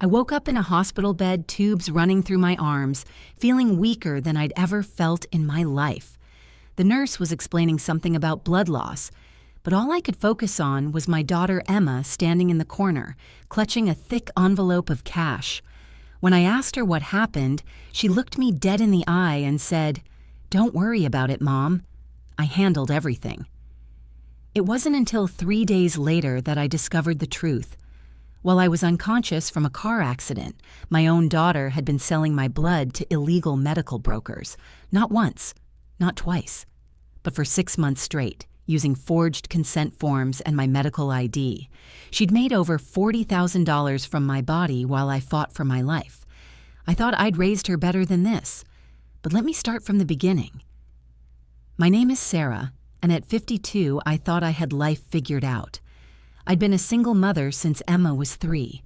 I woke up in a hospital bed, tubes running through my arms, feeling weaker than I'd ever felt in my life. The nurse was explaining something about blood loss, but all I could focus on was my daughter Emma standing in the corner, clutching a thick envelope of cash. When I asked her what happened, she looked me dead in the eye and said, "Don't worry about it, Mom. I handled everything." It wasn't until 3 days later that I discovered the truth. While I was unconscious from a car accident, my own daughter had been selling my blood to illegal medical brokers. Not once, not twice, but for 6 months straight, using forged consent forms and my medical ID. She'd made over $40,000 from my body while I fought for my life. I thought I'd raised her better than this, but let me start from the beginning. My name is Sarah, and at 52, I thought I had life figured out. I'd been a single mother since Emma was 3,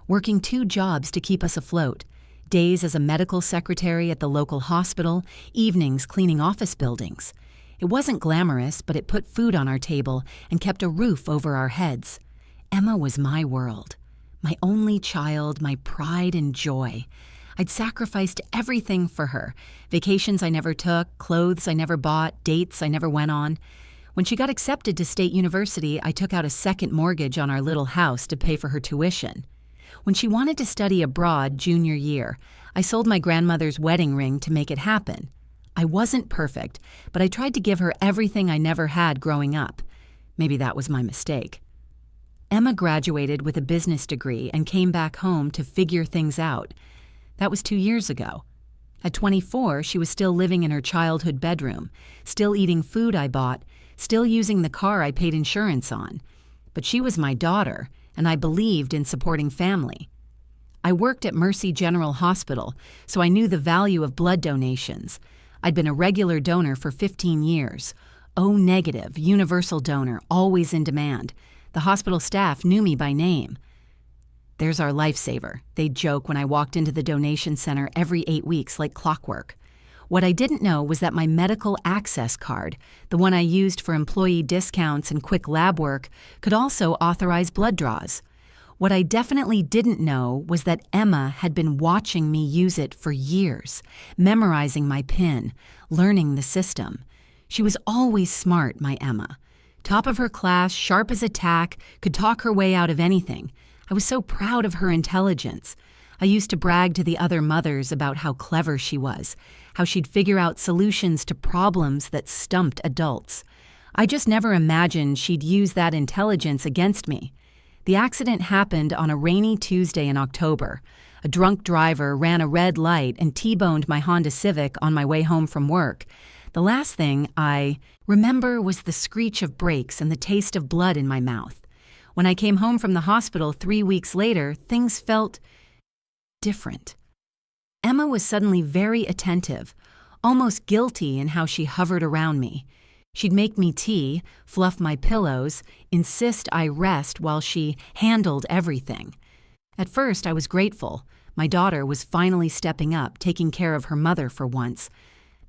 working 2 jobs to keep us afloat, days as a medical secretary at the local hospital, evenings cleaning office buildings. It wasn't glamorous, but it put food on our table and kept a roof over our heads. Emma was my world, my only child, my pride and joy. I'd sacrificed everything for her. Vacations I never took, clothes I never bought, dates I never went on. When she got accepted to State University, I took out a second mortgage on our little house to pay for her tuition. When she wanted to study abroad junior year, I sold my grandmother's wedding ring to make it happen. I wasn't perfect, but I tried to give her everything I never had growing up. Maybe that was my mistake. Emma graduated with a business degree and came back home to figure things out. That was 2 years ago. At 24, she was still living in her childhood bedroom, still eating food I bought, still using the car I paid insurance on. But she was my daughter, and I believed in supporting family. I worked at Mercy General Hospital, so I knew the value of blood donations. I'd been a regular donor for 15 years. O negative, universal donor, always in demand. The hospital staff knew me by name. "There's our lifesaver," they'd joke when I walked into the donation center every 8 weeks like clockwork. What I didn't know was that my medical access card, the one I used for employee discounts and quick lab work, could also authorize blood draws. What I definitely didn't know was that Emma had been watching me use it for years, memorizing my PIN, learning the system. She was always smart, my Emma. Top of her class, sharp as a tack, could talk her way out of anything. I was so proud of her intelligence. I used to brag to the other mothers about how clever she was, how she'd figure out solutions to problems that stumped adults. I just never imagined she'd use that intelligence against me. The accident happened on a rainy Tuesday in October. A drunk driver ran a red light and T-boned my Honda Civic on my way home from work. The last thing I remember was the screech of brakes and the taste of blood in my mouth. When I came home from the hospital 3 weeks later, things felt different. Emma was suddenly very attentive, almost guilty in how she hovered around me. She'd make me tea, fluff my pillows, insist I rest while she handled everything. At first, I was grateful. My daughter was finally stepping up, taking care of her mother for once.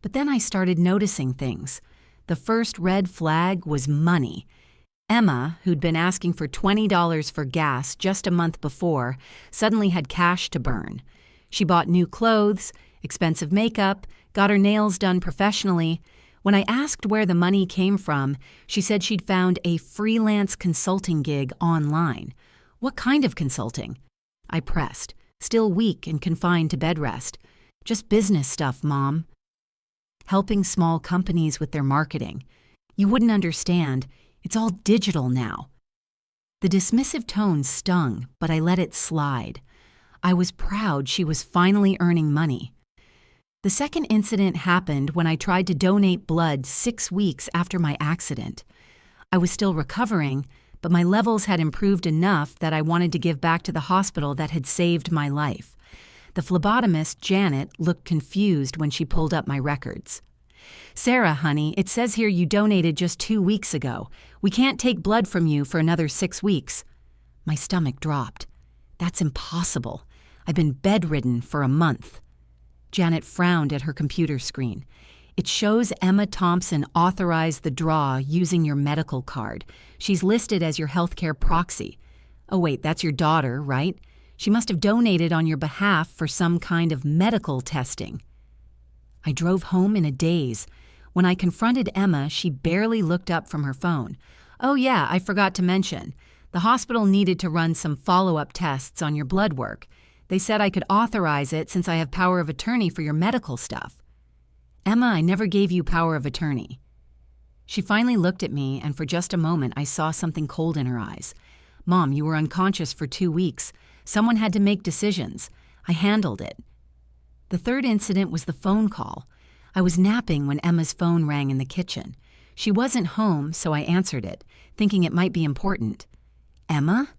But then I started noticing things. The first red flag was money. Emma, who'd been asking for $20 for gas just a month before, suddenly had cash to burn. She bought new clothes, expensive makeup, got her nails done professionally. When I asked where the money came from, she said she'd found a freelance consulting gig online. What kind of consulting? I pressed, still weak and confined to bed rest. Just business stuff, Mom. Helping small companies with their marketing. You wouldn't understand. It's all digital now. The dismissive tone stung, but I let it slide. I was proud she was finally earning money. The second incident happened when I tried to donate blood 6 weeks after my accident. I was still recovering, but my levels had improved enough that I wanted to give back to the hospital that had saved my life. The phlebotomist, Janet, looked confused when she pulled up my records. "Sarah, honey, it says here you donated just 2 weeks ago. We can't take blood from you for another 6 weeks. My stomach dropped. That's impossible. I've been bedridden for a month. Janet frowned at her computer screen. It shows Emma Thompson authorized the draw using your medical card. She's listed as your healthcare proxy. Oh wait, that's your daughter, right? She must have donated on your behalf for some kind of medical testing." I drove home in a daze. When I confronted Emma, she barely looked up from her phone. "Oh yeah, I forgot to mention. The hospital needed to run some follow-up tests on your blood work. They said I could authorize it since I have power of attorney for your medical stuff." "Emma, I never gave you power of attorney." She finally looked at me, and for just a moment I saw something cold in her eyes. "Mom, you were unconscious for 2 weeks. Someone had to make decisions. I handled it." The third incident was the phone call. I was napping when Emma's phone rang in the kitchen. She wasn't home, so I answered it, thinking it might be important. "Emma?"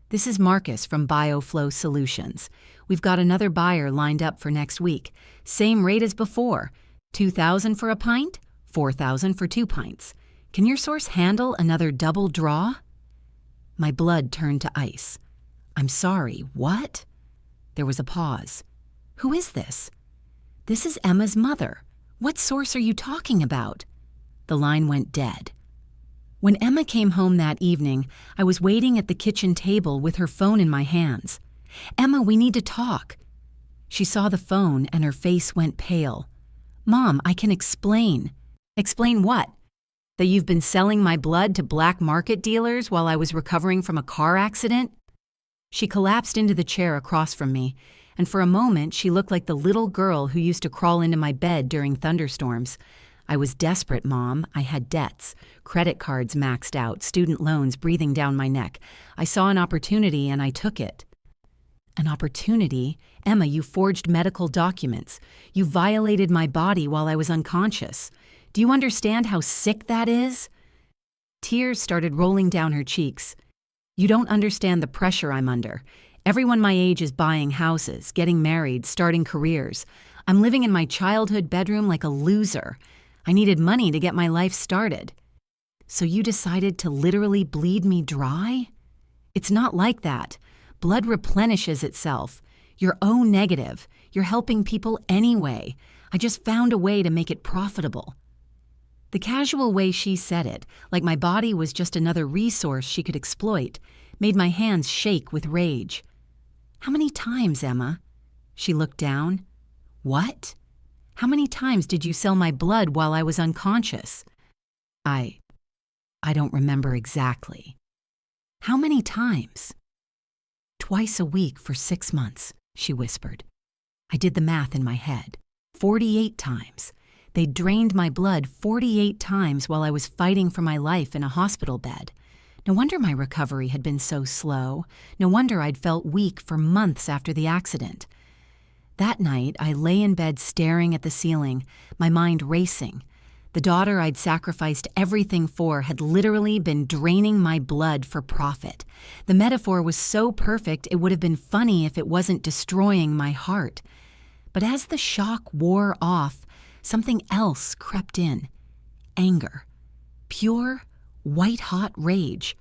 "This is Marcus from BioFlow Solutions. We've got another buyer lined up for next week. Same rate as before. $2,000 for a pint, $4,000 for 2 pints. Can your source handle another double draw?" My blood turned to ice. "I'm sorry, what?" There was a pause. "Who is this?" "This is Emma's mother. What source are you talking about?" The line went dead. When Emma came home that evening, I was waiting at the kitchen table with her phone in my hands. "Emma, we need to talk." She saw the phone and her face went pale. "Mom, I can explain." "Explain what? That you've been selling my blood to black market dealers while I was recovering from a car accident?" She collapsed into the chair across from me, and for a moment she looked like the little girl who used to crawl into my bed during thunderstorms. "I was desperate, Mom. I had debts, credit cards maxed out, student loans breathing down my neck. I saw an opportunity and I took it." "An opportunity? Emma, you forged medical documents. You violated my body while I was unconscious. Do you understand how sick that is?" Tears started rolling down her cheeks. "You don't understand the pressure I'm under. Everyone my age is buying houses, getting married, starting careers. I'm living in my childhood bedroom like a loser. I needed money to get my life started." "So you decided to literally bleed me dry?" "It's not like that. Blood replenishes itself. You're O negative. You're helping people anyway. I just found a way to make it profitable." The casual way she said it, like my body was just another resource she could exploit, made my hands shake with rage. "How many times, Emma?" She looked down. "What? How many times did you sell my blood while I was unconscious?" I don't remember exactly." "How many times?" "Twice a week for 6 months," she whispered. I did the math in my head. 48 times. They drained my blood 48 times while I was fighting for my life in a hospital bed. No wonder my recovery had been so slow. No wonder I'd felt weak for months after the accident. That night, I lay in bed staring at the ceiling, my mind racing. The daughter I'd sacrificed everything for had literally been draining my blood for profit. The metaphor was so perfect it would have been funny if it wasn't destroying my heart. But as the shock wore off, something else crept in. Anger. Pure, white-hot rage.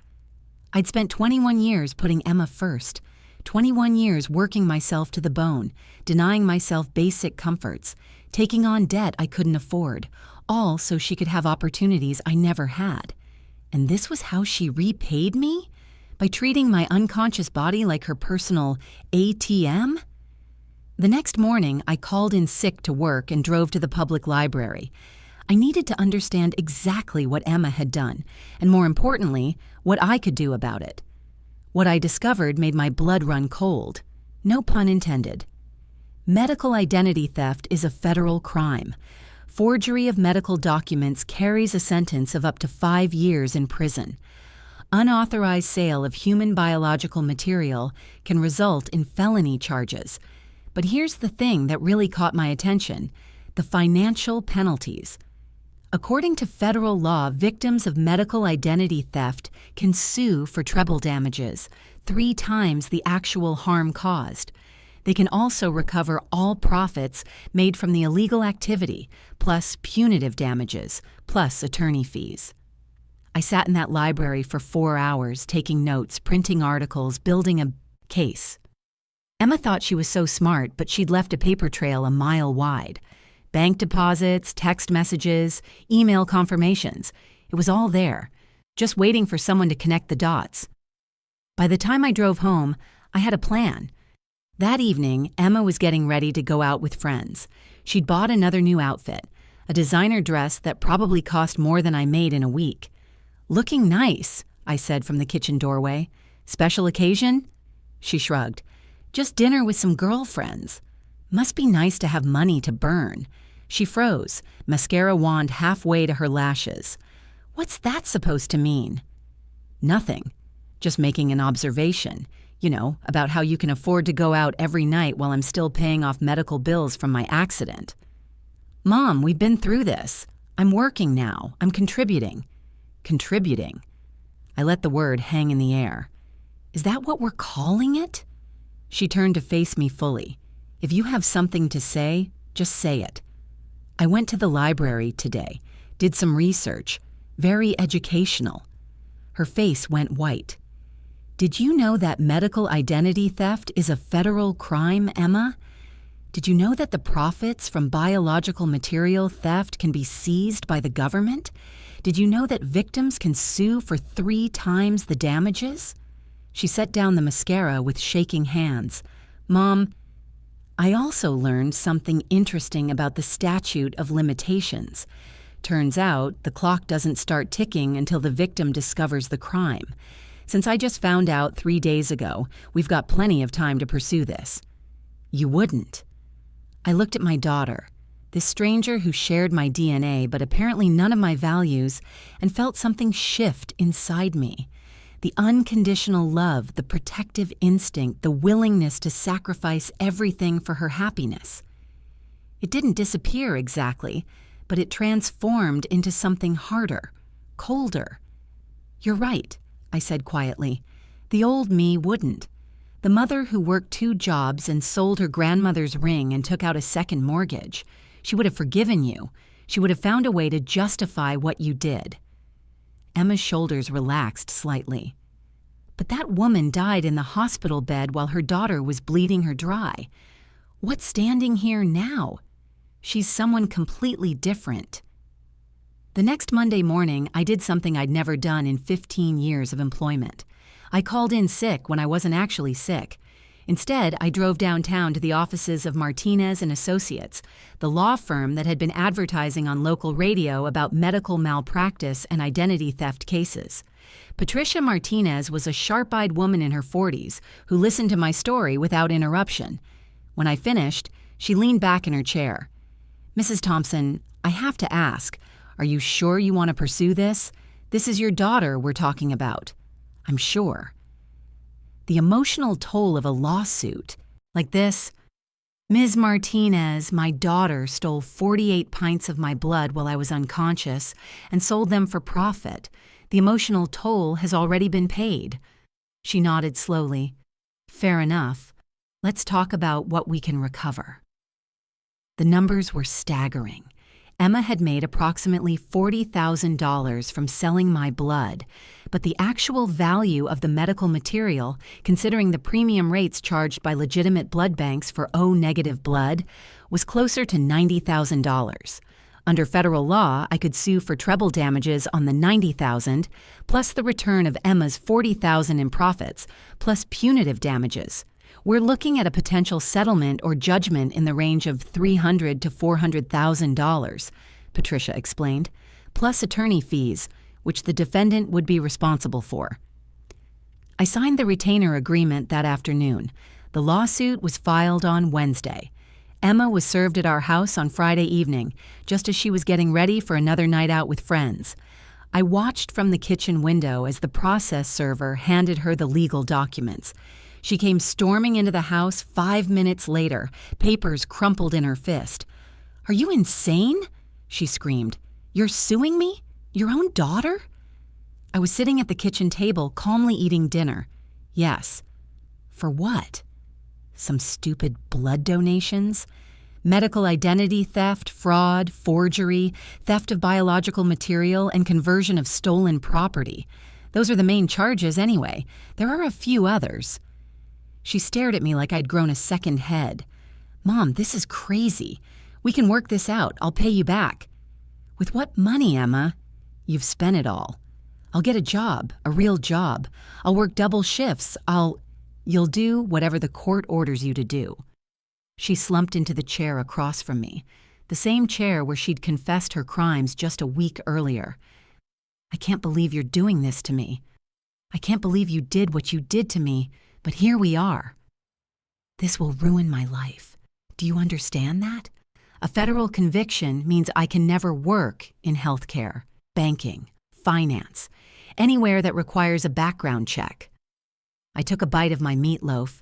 I'd spent 21 years putting Emma first. 21 years working myself to the bone, denying myself basic comforts, taking on debt I couldn't afford, all so she could have opportunities I never had. And this was how she repaid me? By treating my unconscious body like her personal ATM? The next morning, I called in sick to work and drove to the public library. I needed to understand exactly what Emma had done, and more importantly, what I could do about it. What I discovered made my blood run cold. No pun intended. Medical identity theft is a federal crime. Forgery of medical documents carries a sentence of up to 5 years in prison. Unauthorized sale of human biological material can result in felony charges. But here's the thing that really caught my attention: the financial penalties. According to federal law, victims of medical identity theft can sue for treble damages, 3 times the actual harm caused. They can also recover all profits made from the illegal activity, plus punitive damages, plus attorney fees. I sat in that library for 4 hours, taking notes, printing articles, building a case. Emma thought she was so smart, but she'd left a paper trail a mile wide. Bank deposits, text messages, email confirmations. It was all there, just waiting for someone to connect the dots. By the time I drove home, I had a plan. That evening, Emma was getting ready to go out with friends. She'd bought another new outfit, a designer dress that probably cost more than I made in a week. "Looking nice," I said from the kitchen doorway. "Special occasion?" She shrugged. "Just dinner with some girlfriends." Must be nice to have money to burn. She froze, mascara wand halfway to her lashes. "What's that supposed to mean?" "Nothing. Just making an observation. About how you can afford to go out every night while I'm still paying off medical bills from my accident." "Mom, we've been through this. I'm working now. I'm contributing." "Contributing?" I let the word hang in the air. "Is that what we're calling it?" She turned to face me fully. "If you have something to say, just say it." "I went to the library today, did some research, very educational." Her face went white. "Did you know that medical identity theft is a federal crime, Emma? Did you know that the profits from biological material theft can be seized by the government? Did you know that victims can sue for 3 times the damages?" She set down the mascara with shaking hands. "Mom, I also learned something interesting about the statute of limitations. Turns out the clock doesn't start ticking until the victim discovers the crime. Since I just found out 3 days ago, we've got plenty of time to pursue this." "You wouldn't." I looked at my daughter, this stranger who shared my DNA but apparently none of my values, and felt something shift inside me. The unconditional love, the protective instinct, the willingness to sacrifice everything for her happiness. It didn't disappear exactly, but it transformed into something harder, colder. "You're right," I said quietly. "The old me wouldn't. The mother who worked 2 jobs and sold her grandmother's ring and took out a second mortgage. She would have forgiven you. She would have found a way to justify what you did." Emma's shoulders relaxed slightly. "But that woman died in the hospital bed while her daughter was bleeding her dry. What's standing here now? She's someone completely different." The next Monday morning, I did something I'd never done in 15 years of employment. I called in sick when I wasn't actually sick. Instead, I drove downtown to the offices of Martinez and Associates, the law firm that had been advertising on local radio about medical malpractice and identity theft cases. Patricia Martinez was a sharp-eyed woman in her 40s who listened to my story without interruption. When I finished, she leaned back in her chair. "Mrs. Thompson, I have to ask, are you sure you want to pursue this? This is your daughter we're talking about." "I'm sure." The emotional toll of a lawsuit like this. "Ms. Martinez, my daughter stole 48 pints of my blood while I was unconscious and sold them for profit. The emotional toll has already been paid." She nodded slowly. "Fair enough. Let's talk about what we can recover." The numbers were staggering. Emma had made approximately $40,000 from selling my blood, but the actual value of the medical material, considering the premium rates charged by legitimate blood banks for O-negative blood, was closer to $90,000. Under federal law, I could sue for treble damages on the $90,000, plus the return of Emma's $40,000 in profits, plus punitive damages. We're looking at a potential settlement or judgment in the range of $300,000 to $400,000, Patricia explained, plus attorney fees, which the defendant would be responsible for. I signed the retainer agreement that afternoon. The lawsuit was filed on Wednesday. Emma was served at our house on Friday evening, just as she was getting ready for another night out with friends. I watched from the kitchen window as the process server handed her the legal documents. She came storming into the house 5 minutes later, papers crumpled in her fist. "Are you insane?" she screamed. "You're suing me? Your own daughter?" I was sitting at the kitchen table, calmly eating dinner. "Yes." "For what?" "Some stupid blood donations? Medical identity theft, fraud, forgery, theft of biological material, and conversion of stolen property. Those are the main charges anyway. There are a few others." She stared at me like I'd grown a second head. "Mom, this is crazy. We can work this out. I'll pay you back." "With what money, Emma?" "You've spent it all. I'll get a job, a real job. I'll work double shifts. You'll do whatever the court orders you to do." She slumped into the chair across from me, the same chair where she'd confessed her crimes just a week earlier. "I can't believe you're doing this to me. I can't believe you did what you did to me, but here we are. This will ruin my life. Do you understand that? A federal conviction means I can never work in healthcare, banking, finance, anywhere that requires a background check." I took a bite of my meatloaf,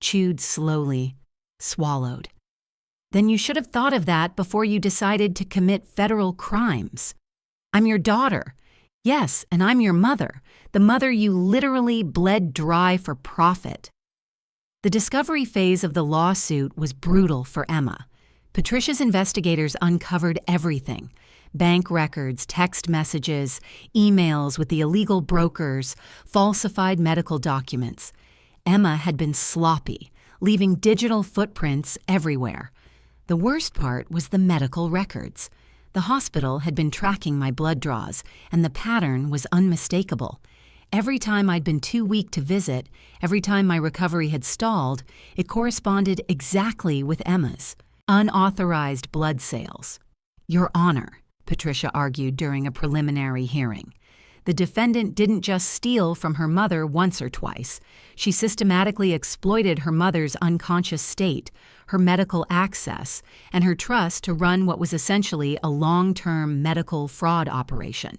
chewed slowly, swallowed. "Then you should have thought of that before you decided to commit federal crimes. I'm your daughter. Yes, and I'm your mother, the mother you literally bled dry for profit." The discovery phase of the lawsuit was brutal for Emma. Patricia's investigators uncovered everything: bank records, text messages, emails with the illegal brokers, falsified medical documents. Emma had been sloppy, leaving digital footprints everywhere. The worst part was the medical records. The hospital had been tracking my blood draws, and the pattern was unmistakable. Every time I'd been too weak to visit, every time my recovery had stalled, it corresponded exactly with Emma's. Unauthorized blood sales. "Your Honor," Patricia argued during a preliminary hearing, "the defendant didn't just steal from her mother once or twice. She systematically exploited her mother's unconscious state, her medical access, and her trust to run what was essentially a long-term medical fraud operation."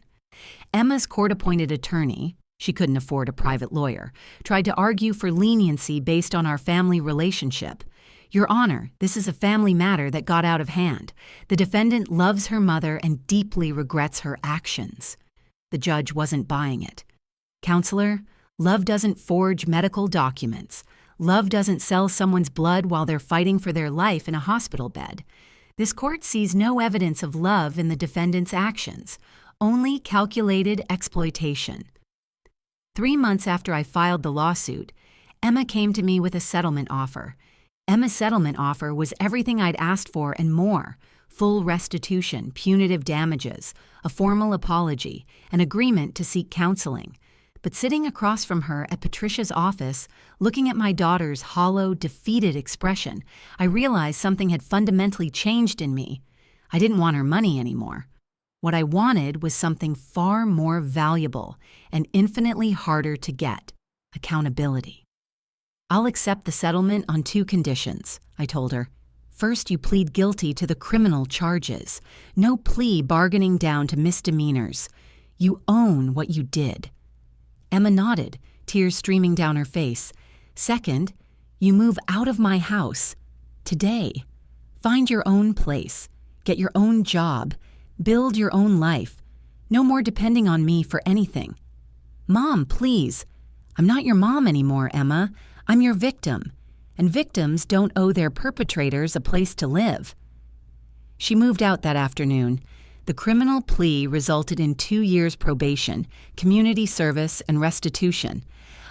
Emma's court-appointed attorney, she couldn't afford a private lawyer, tried to argue for leniency based on our family relationship. "Your Honor, this is a family matter that got out of hand. The defendant loves her mother and deeply regrets her actions." The judge wasn't buying it. "Counselor, love doesn't forge medical documents. Love doesn't sell someone's blood while they're fighting for their life in a hospital bed. This court sees no evidence of love in the defendant's actions, only calculated exploitation." 3 months after I filed the lawsuit, Emma came to me with a settlement offer. Emma's settlement offer was everything I'd asked for and more: full restitution, punitive damages, a formal apology, an agreement to seek counseling. But sitting across from her at Patricia's office, looking at my daughter's hollow, defeated expression, I realized something had fundamentally changed in me. I didn't want her money anymore. What I wanted was something far more valuable and infinitely harder to get: accountability. "I'll accept the settlement on 2 conditions," I told her. "First, you plead guilty to the criminal charges. No plea bargaining down to misdemeanors. You own what you did." Emma nodded, tears streaming down her face. "Second, you move out of my house. Today. Find your own place. Get your own job. Build your own life. No more depending on me for anything." "Mom, please. I'm not your mom anymore, Emma. I'm your victim, and victims don't owe their perpetrators a place to live." She moved out that afternoon. The criminal plea resulted in 2 years probation, community service, and restitution.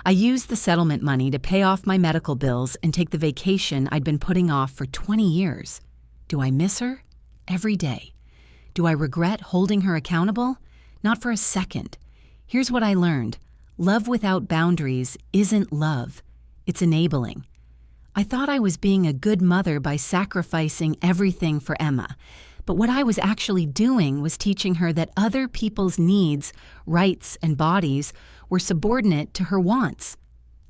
I used the settlement money to pay off my medical bills and take the vacation I'd been putting off for 20 years. Do I miss her? Every day. Do I regret holding her accountable? Not for a second. Here's what I learned. Love without boundaries isn't love. It's enabling. I thought I was being a good mother by sacrificing everything for Emma, but what I was actually doing was teaching her that other people's needs, rights, and bodies were subordinate to her wants.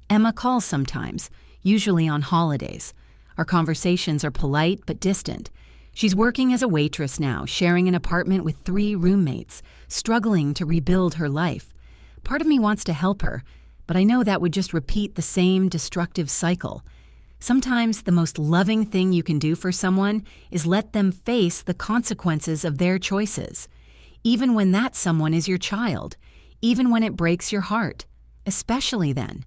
Emma calls sometimes, usually on holidays. Our conversations are polite but distant. She's working as a waitress now, sharing an apartment with 3 roommates, struggling to rebuild her life. Part of me wants to help her, but I know that would just repeat the same destructive cycle. Sometimes the most loving thing you can do for someone is let them face the consequences of their choices, even when that someone is your child, even when it breaks your heart, especially then.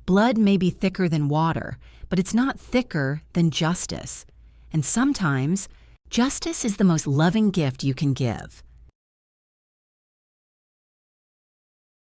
Blood may be thicker than water, but it's not thicker than justice. And sometimes, justice is the most loving gift you can give.